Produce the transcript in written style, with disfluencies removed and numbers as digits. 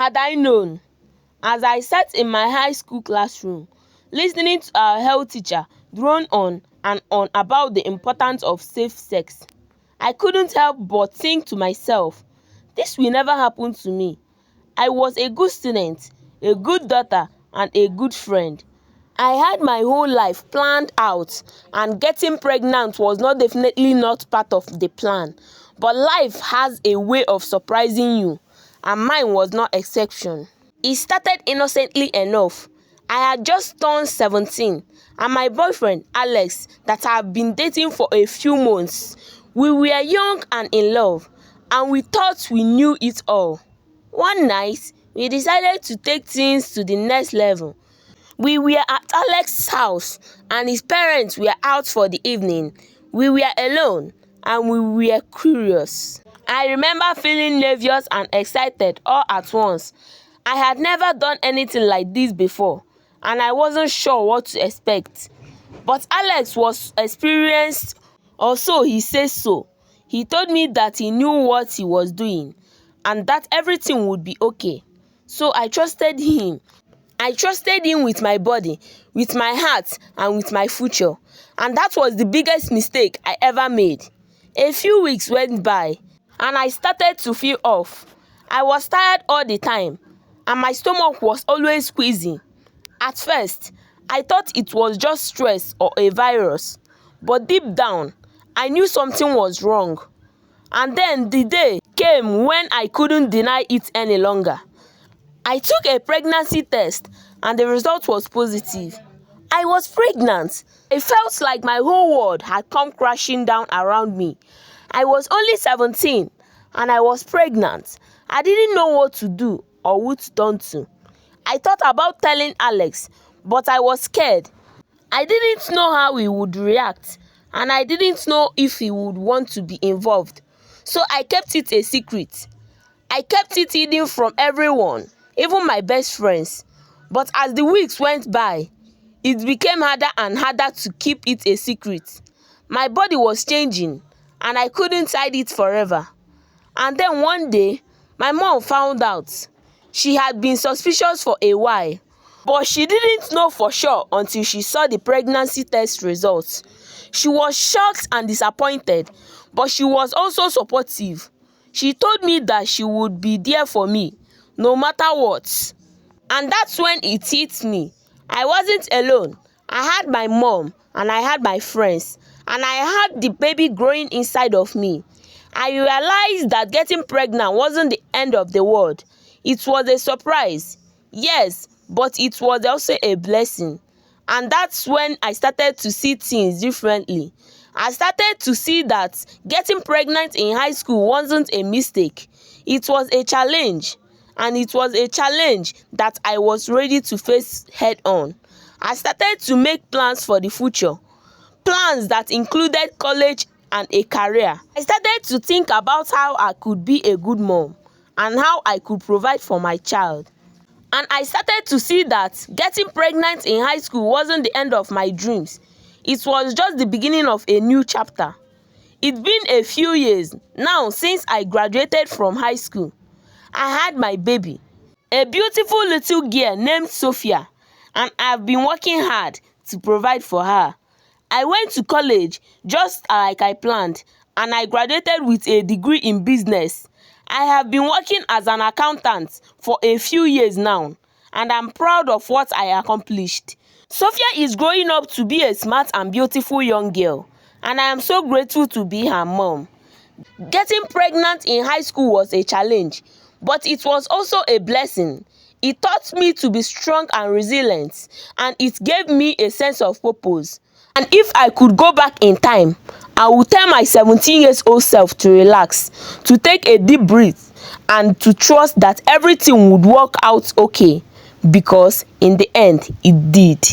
Had I known, as I sat in my high school classroom, listening to our health teacher drone on and on about the importance of safe sex, I couldn't help but think to myself, this will never happen to me. I was a good student, a good daughter, and a good friend. I had my whole life planned out, and getting pregnant was definitely not part of the plan. But life has a way of surprising you, and mine was no exception. It started innocently enough. I had just turned 17, and my boyfriend, Alex, that I have been dating for a few months, we were young and in love, and we thought we knew it all. One night, we decided to take things to the next level. We were at Alex's house, and his parents were out for the evening. We were alone, and we were curious. I remember feeling nervous and excited all at once. I had never done anything like this before, and I wasn't sure what to expect. But Alex was experienced, or so he says so. He told me that he knew what he was doing, and that everything would be okay. So I trusted him. I trusted him with my body, with my heart, and with my future. And that was the biggest mistake I ever made. A few weeks went by, and I started to feel off. I was tired all the time, and my stomach was always squeezing. At first, I thought it was just stress or a virus. But deep down, I knew something was wrong. And then the day came when I couldn't deny it any longer. I took a pregnancy test, and the result was positive. I was pregnant. It felt like my whole world had come crashing down around me. I was only 17, and I was pregnant. I didn't know what to do or who to turn to. I thought about telling Alex, but I was scared. I didn't know how he would react, and I didn't know if he would want to be involved. So I kept it a secret. I kept it hidden from everyone, even my best friends. But as the weeks went by, it became harder and harder to keep it a secret. My body was changing, and I couldn't hide it forever. And then one day, my mom found out. She had been suspicious for a while, but she didn't know for sure until she saw the pregnancy test results. She was shocked and disappointed, but she was also supportive. She told me that she would be there for me, no matter what. And that's when it hit me. I wasn't alone. I had my mom, and I had my friends, and I had the baby growing inside of me. I realized that getting pregnant wasn't the end of the world. It was a surprise, yes, but it was also a blessing. And that's when I started to see things differently. I started to see that getting pregnant in high school wasn't a mistake. It was a challenge, and it was a challenge that I was ready to face head on. I started to make plans for the future, plans that included college and a career. I started to think about how I could be a good mom and how I could provide for my child. And I started to see that getting pregnant in high school wasn't the end of my dreams. It was just the beginning of a new chapter. It's been a few years now since I graduated from high school. I had my baby, a beautiful little girl named Sophia, and I've been working hard to provide for her. I went to college just like I planned, and I graduated with a degree in business. I have been working as an accountant for a few years now, and I'm proud of what I accomplished. Sophia is growing up to be a smart and beautiful young girl, and I am so grateful to be her mom. Getting pregnant in high school was a challenge, but it was also a blessing. It taught me to be strong and resilient, and it gave me a sense of purpose. And if I could go back in time, I would tell my 17-year-old self to relax, to take a deep breath, and to trust that everything would work out okay, because in the end, it did.